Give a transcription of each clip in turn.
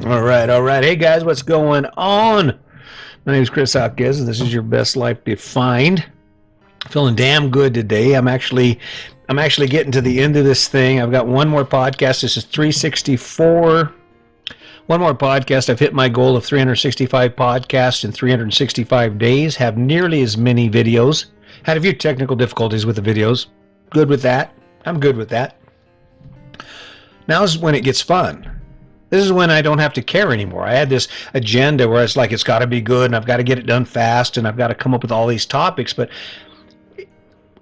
All right, all right. Hey guys, what's going on? My name is Chris Hopkins, and this is your best life defined. Feeling damn good today. I'm actually getting to the end of this thing. I've got one more podcast. This is 364. One more podcast. I've hit my goal of 365 podcasts in 365 days. Have nearly as many videos. Had a few technical difficulties with the videos. Good with that. I'm good with that. Now is when it gets fun. This is when I don't have to care anymore. I had this agenda where it's like it's got to be good and I've got to get it done fast and I've got to come up with all these topics. But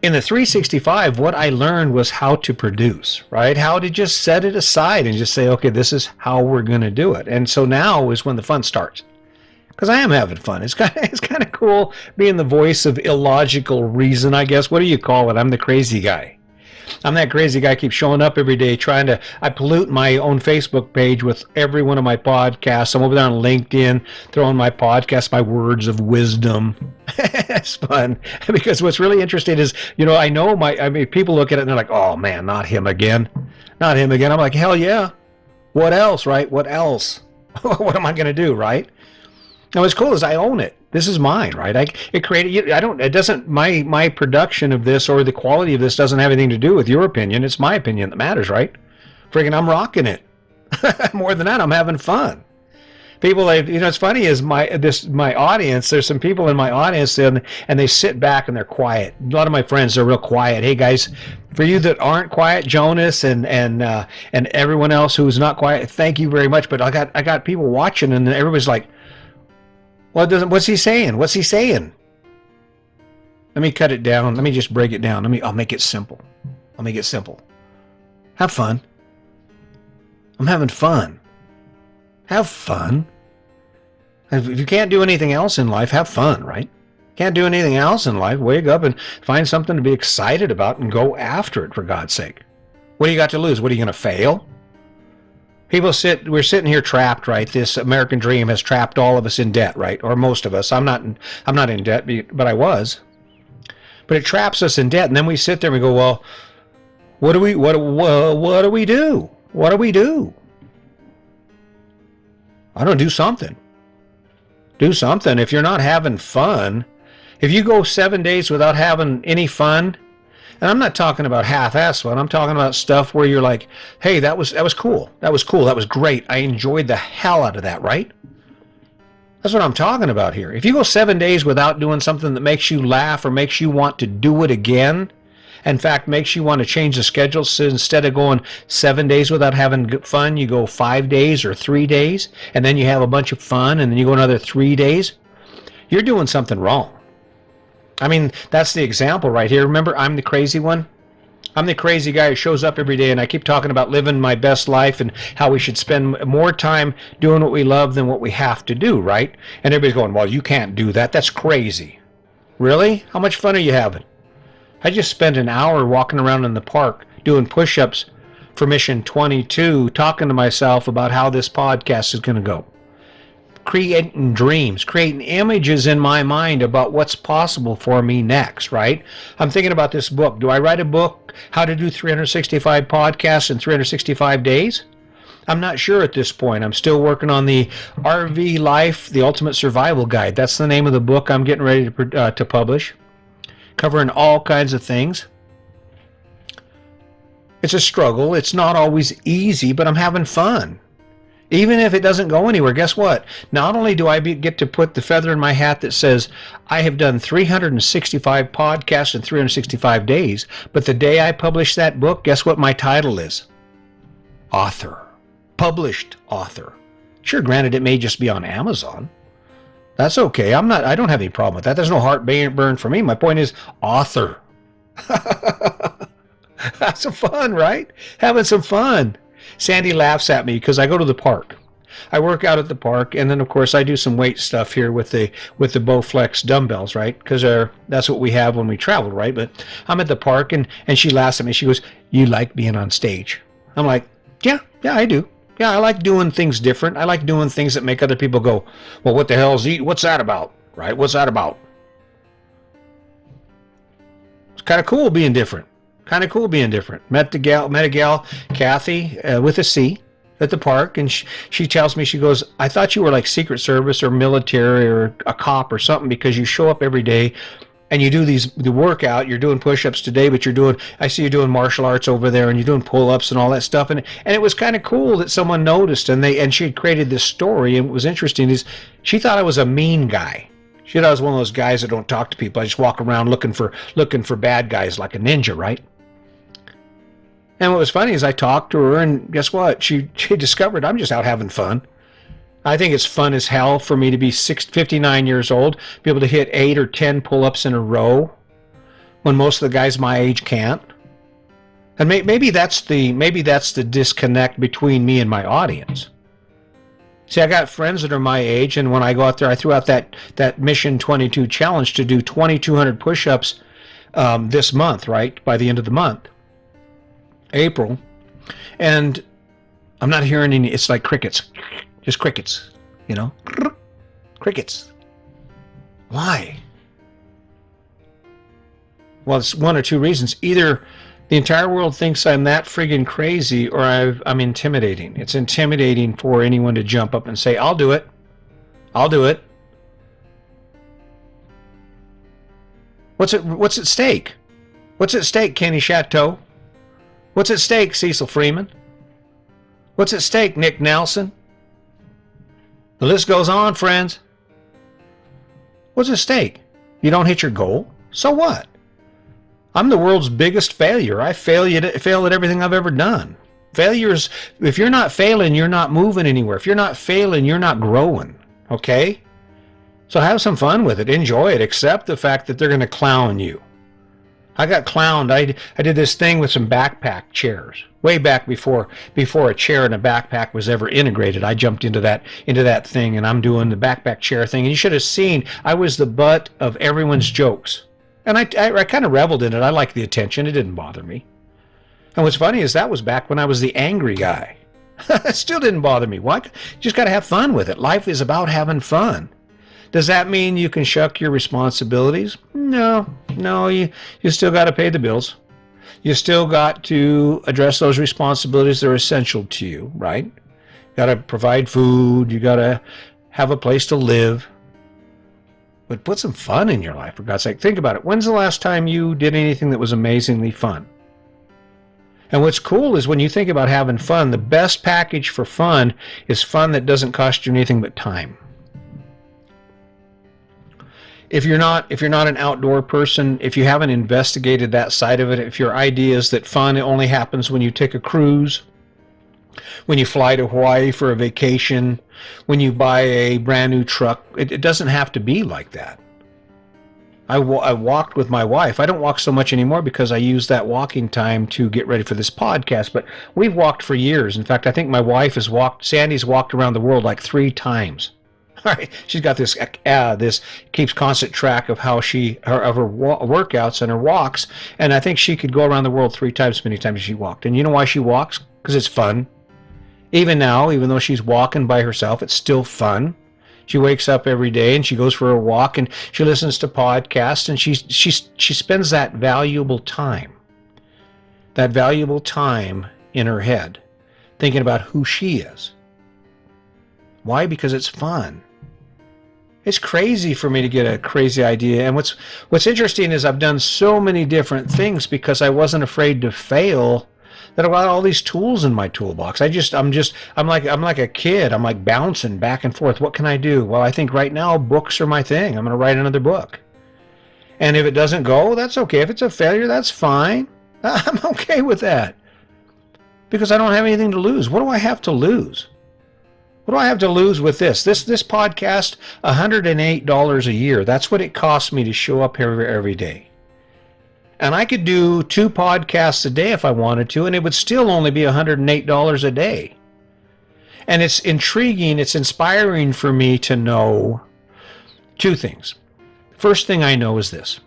in the 365, what I learned was how to produce, right? How to just set it aside and just say, okay, this is how we're going to do it. And so now is when the fun starts. Because I am having fun. It's kind of cool being the voice of illogical reason, I guess. What do you call it? I'm the crazy guy. I'm that crazy guy, keeps showing up every day I pollute my own Facebook page with every one of my podcasts. I'm over there on LinkedIn throwing my podcast, my words of wisdom. It's fun because what's really interesting is, people look at it and they're like, oh man, not him again. Not him again. I'm like, hell yeah. What else, right? What else? What am I going to do, right? Now, what's cool is I own it. This is mine, right? My production of this or the quality of this doesn't have anything to do with your opinion. It's my opinion that matters, right? Friggin' I'm rocking it. More than that, I'm having fun. People, it's funny is my audience, there's some people in my audience and they sit back and they're quiet. A lot of my friends are real quiet. Hey guys, for you that aren't quiet, Jonas and everyone else who's not quiet, thank you very much. But I got people watching and everybody's like, what's he saying? What's he saying? Let me cut it down. Let me just break it down. I'll make it simple. I'll make it simple. Have fun. I'm having fun. Have fun. If you can't do anything else in life, have fun, right? Can't do anything else in life, wake up and find something to be excited about and go after it, for God's sake. What do you got to lose? What are you going to fail? We're sitting here trapped, right? This American dream has trapped all of us in debt, right? Or most of us. I'm not in debt, but I was. But it traps us in debt, and then we sit there and we go, well, what do we do? What do we do? I don't do something. Do something. If you're not having fun, if you go 7 days without having any fun, and I'm not talking about half-ass fun. I'm talking about stuff where you're like, hey, that was cool. That was cool. That was great. I enjoyed the hell out of that, right? That's what I'm talking about here. If you go 7 days without doing something that makes you laugh or makes you want to do it again, in fact, makes you want to change the schedule, so instead of going 7 days without having fun, you go 5 days or 3 days, and then you have a bunch of fun, and then you go another 3 days, you're doing something wrong. I mean, that's the example right here. Remember, I'm the crazy one. I'm the crazy guy who shows up every day, and I keep talking about living my best life and how we should spend more time doing what we love than what we have to do, right? And everybody's going, well, you can't do that. That's crazy. Really? How much fun are you having? I just spent an hour walking around in the park doing push-ups for Mission 22, talking to myself about how this podcast is going to go. Creating dreams, creating images in my mind about what's possible for me next, right? I'm thinking about this book. Do I write a book, How to Do 365 Podcasts in 365 Days? I'm not sure at this point. I'm still working on the RV Life, the Ultimate Survival Guide. That's the name of the book I'm getting ready to publish, covering all kinds of things. It's a struggle. It's not always easy, but I'm having fun. Even if it doesn't go anywhere, guess what? Not only do I get to put the feather in my hat that says I have done 365 podcasts in 365 days, but the day I publish that book, guess what my title is? Author. Published author. Sure, granted, it may just be on Amazon. That's okay. I don't have any problem with that. There's no heartburn for me. My point is author. That's some fun, right? Having some fun. Sandy laughs at me because I go to the park. I work out at the park, and then of course I do some weight stuff here with the Bowflex dumbbells, right? Because that's what we have when we travel, right? But I'm at the park, and she laughs at me. She goes, "You like being on stage?" I'm like, "Yeah, I do. Yeah, I like doing things different. I like doing things that make other people go, well, what the hell's what's that about, right? What's that about?" It's kind of cool being different. Met a gal, Kathy, with a C. at the park, and she tells me, she goes, I thought you were like Secret Service or military or a cop or something, because you show up every day and you do the workout. You're doing push-ups today, but I see you doing martial arts over there, and you're doing pull-ups and all that stuff. And it was kind of cool that someone noticed, and she had created this story. And what was interesting is she thought I was a mean guy. She thought I was one of those guys that don't talk to people. I just walk around looking for bad guys like a ninja, right? And what was funny is I talked to her, and guess what? She discovered I'm just out having fun. I think it's fun as hell for me to be 59 years old, be able to hit 8 or 10 pull-ups in a row when most of the guys my age can't. And maybe that's the disconnect between me and my audience. See, I got friends that are my age, and when I go out there, I threw out that Mission 22 challenge to do 2,200 push-ups this month, right, by the end of the month, April. And I'm not hearing any, it's like crickets. Just crickets, you know? Crickets. Why? Well, it's one or two reasons. Either the entire world thinks I'm that friggin' crazy, or I'm intimidating. It's intimidating for anyone to jump up and say, I'll do it. I'll do it. What's at stake? What's at stake, Kenny Chateau? What's at stake, Cecil Freeman? What's at stake, Nick Nelson? The list goes on, friends. What's at stake? You don't hit your goal? So what? I'm the world's biggest failure. I fail at everything I've ever done. Failures, if you're not failing, you're not moving anywhere. If you're not failing, you're not growing. Okay? So have some fun with it. Enjoy it. Accept the fact that they're going to clown you. I got clowned. I did this thing with some backpack chairs. Way back before a chair and a backpack was ever integrated. I jumped into that thing, and I'm doing the backpack chair thing. And you should have seen, I was the butt of everyone's jokes. And I kind of reveled in it. I liked the attention. It didn't bother me. And what's funny is that was back when I was the angry guy. It still didn't bother me. Why? You just got to have fun with it. Life is about having fun. Does that mean you can shuck your responsibilities? No, you still got to pay the bills. You still got to address those responsibilities that are essential to you, right? You got to provide food. You got to have a place to live. But put some fun in your life, for God's sake. Think about it. When's the last time you did anything that was amazingly fun? And what's cool is when you think about having fun, the best package for fun is fun that doesn't cost you anything but time. If you're not an outdoor person, if you haven't investigated that side of it, if your idea is that fun only happens when you take a cruise, when you fly to Hawaii for a vacation, when you buy a brand new truck, it doesn't have to be like that. I walked with my wife. I don't walk so much anymore because I use that walking time to get ready for this podcast, but we've walked for years. In fact, I think my wife Sandy's walked around the world like 3 times. All right, she's got this keeps constant track of how her workouts and her walks, and I think she could go around the world 3 times as many times as she walked. And you know why she walks? Because it's fun. Even now, even though she's walking by herself, it's still fun. She wakes up every day and she goes for a walk and she listens to podcasts, and she spends that valuable time in her head thinking about who she is. Why? Because it's fun. It's crazy for me to get a crazy idea. And what's interesting is I've done so many different things because I wasn't afraid to fail, that I've got all these tools in my toolbox. I'm like a kid. I'm like bouncing back and forth. What can I do? Well, I think right now books are my thing. I'm going to write another book. And if it doesn't go, that's okay. If it's a failure, that's fine. I'm okay with that. Because I don't have anything to lose. What do I have to lose? What do I have to lose with this? This podcast, $108 a year. That's what it costs me to show up here every day. And I could do 2 podcasts a day if I wanted to, and it would still only be $108 a day. And it's intriguing, it's inspiring for me to know 2 things. First thing I know is this.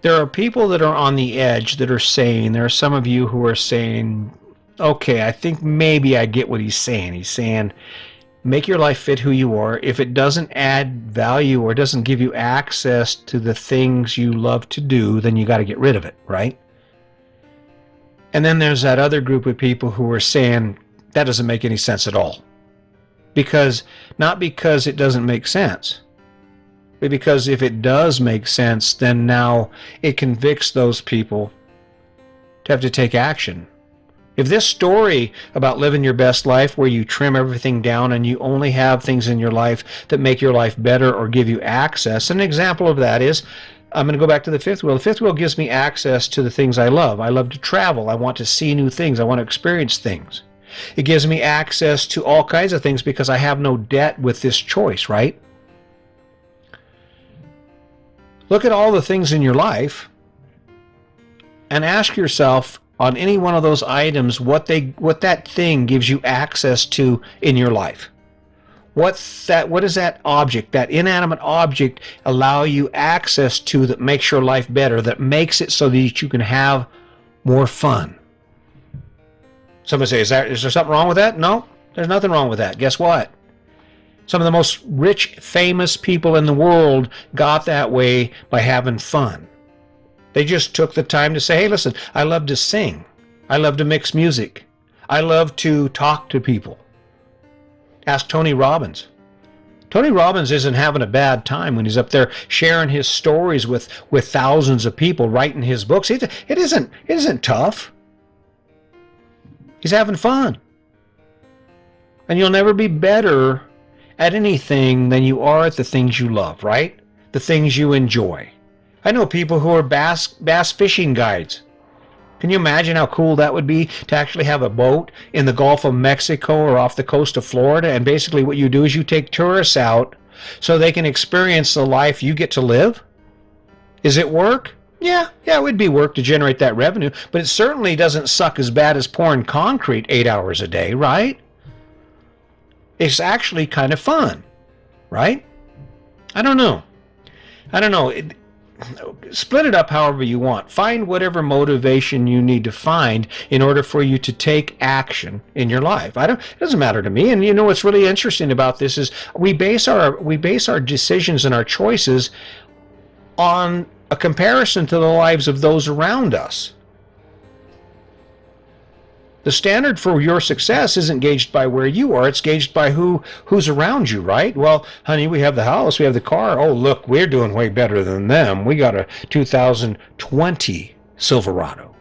There are people that are on the edge that are saying, there are some of you who are saying, okay, I think maybe I get what he's saying. He's saying, make your life fit who you are. If it doesn't add value or doesn't give you access to the things you love to do, then you got to get rid of it, right? And then there's that other group of people who are saying, That doesn't make any sense at all. Not because it doesn't make sense, but because if it does make sense, then now it convicts those people to have to take action. If this story about living your best life where you trim everything down and you only have things in your life that make your life better or give you access, an example of that is, I'm going to go back to the fifth wheel. The fifth wheel gives me access to the things I love. I love to travel. I want to see new things. I want to experience things. It gives me access to all kinds of things because I have no debt with this choice, right? Look at all the things in your life and ask yourself on any one of those items what that thing gives you access to in your life. What does that object, that inanimate object, allow you access to that makes your life better, that makes it so that you can have more fun? Somebody say, is there something wrong with that? No, there's nothing wrong with that. Guess what? Some of the most rich, famous people in the world got that way by having fun. They just took the time to say, hey, listen, I love to sing. I love to mix music. I love to talk to people. Ask Tony Robbins. Tony Robbins isn't having a bad time when he's up there sharing his stories with thousands of people, writing his books. It isn't tough. He's having fun. And you'll never be better at anything than you are at the things you love, right? The things you enjoy. I know people who are bass fishing guides. Can you imagine how cool that would be to actually have a boat in the Gulf of Mexico or off the coast of Florida, and basically what you do is you take tourists out so they can experience the life you get to live? Is it work? Yeah, it would be work to generate that revenue, but it certainly doesn't suck as bad as pouring concrete 8 hours a day, right? It's actually kind of fun, right? I don't know. Split it up however you want. Find whatever motivation you need to find in order for you to take action in your life. It doesn't matter to me. And you know what's really interesting about this is we base our decisions and our choices on a comparison to the lives of those around us. The standard for your success isn't gauged by where you are. It's gauged by who's around you, right? Well, honey, we have the house, we have the car. Oh, look, we're doing way better than them. We got a 2020 Silverado.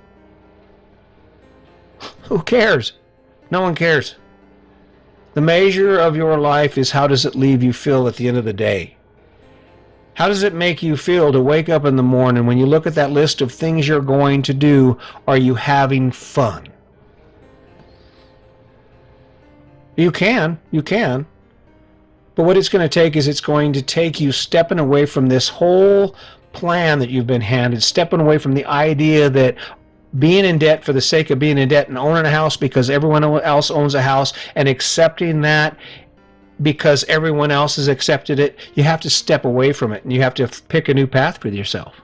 Who cares? No one cares. The measure of your life is how does it leave you feel at the end of the day? How does it make you feel to wake up in the morning when you look at that list of things you're going to do? Are you having fun? You can. But what it's going to take is it's going to take you stepping away from this whole plan that you've been handed, stepping away from the idea that being in debt for the sake of being in debt and owning a house because everyone else owns a house and accepting that because everyone else has accepted it. You have to step away from it and you have to pick a new path for yourself.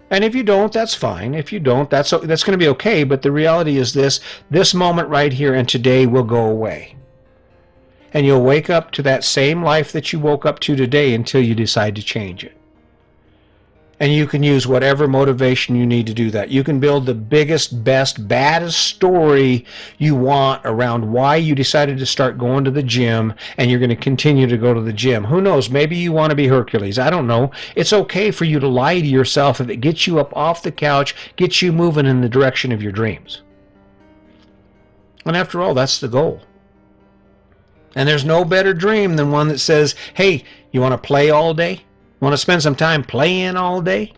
And if you don't, that's fine. If you don't, that's going to be okay. But the reality is this moment right here and today will go away. And you'll wake up to that same life that you woke up to today until you decide to change it. And you can use whatever motivation you need to do that. You can build the biggest, best, baddest story you want around why you decided to start going to the gym and you're going to continue to go to the gym. Who knows? Maybe you want to be Hercules. I don't know. It's okay for you to lie to yourself if it gets you up off the couch, gets you moving in the direction of your dreams. And after all, that's the goal. And there's no better dream than one that says, hey, you want to play all day? Want to spend some time playing all day?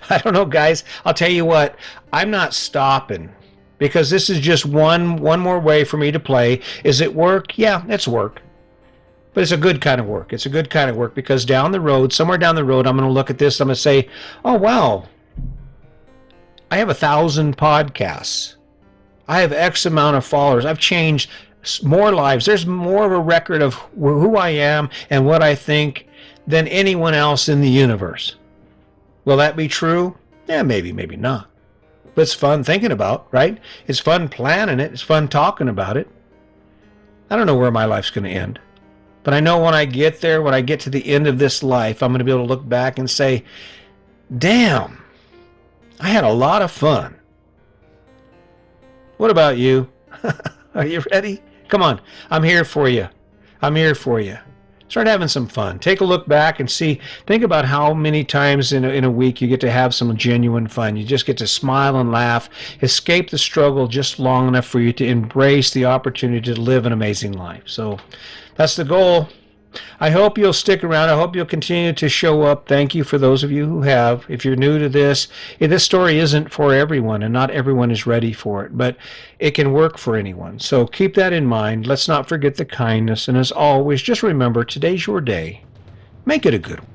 I don't know, guys. I'll tell you what, I'm not stopping because this is just one more way for me to play. Is it work? Yeah, it's work. But it's a good kind of work. It's a good kind of work because down the road, somewhere down the road, I'm going to look at this. I'm going to say, oh, wow, I have 1,000 podcasts. I have X amount of followers. I've changed more lives. There's more of a record of who I am and what I think than anyone else in the universe. Will that be true? Yeah, maybe not. But it's fun thinking about, right? It's fun planning it. It's fun talking about it. I don't know where my life's going to end. But I know when I get there, when I get to the end of this life, I'm going to be able to look back and say, damn, I had a lot of fun. What about you? Are you ready? Come on. I'm here for you. I'm here for you. Start having some fun. Take a look back and think about how many times in a week you get to have some genuine fun. You just get to smile and laugh, escape the struggle just long enough for you to embrace the opportunity to live an amazing life. So that's the goal. I hope you'll stick around. I hope you'll continue to show up. Thank you for those of you who have. If you're new to this, this story isn't for everyone, and not everyone is ready for it, but it can work for anyone. So keep that in mind. Let's not forget the kindness. And as always, just remember, today's your day. Make it a good one.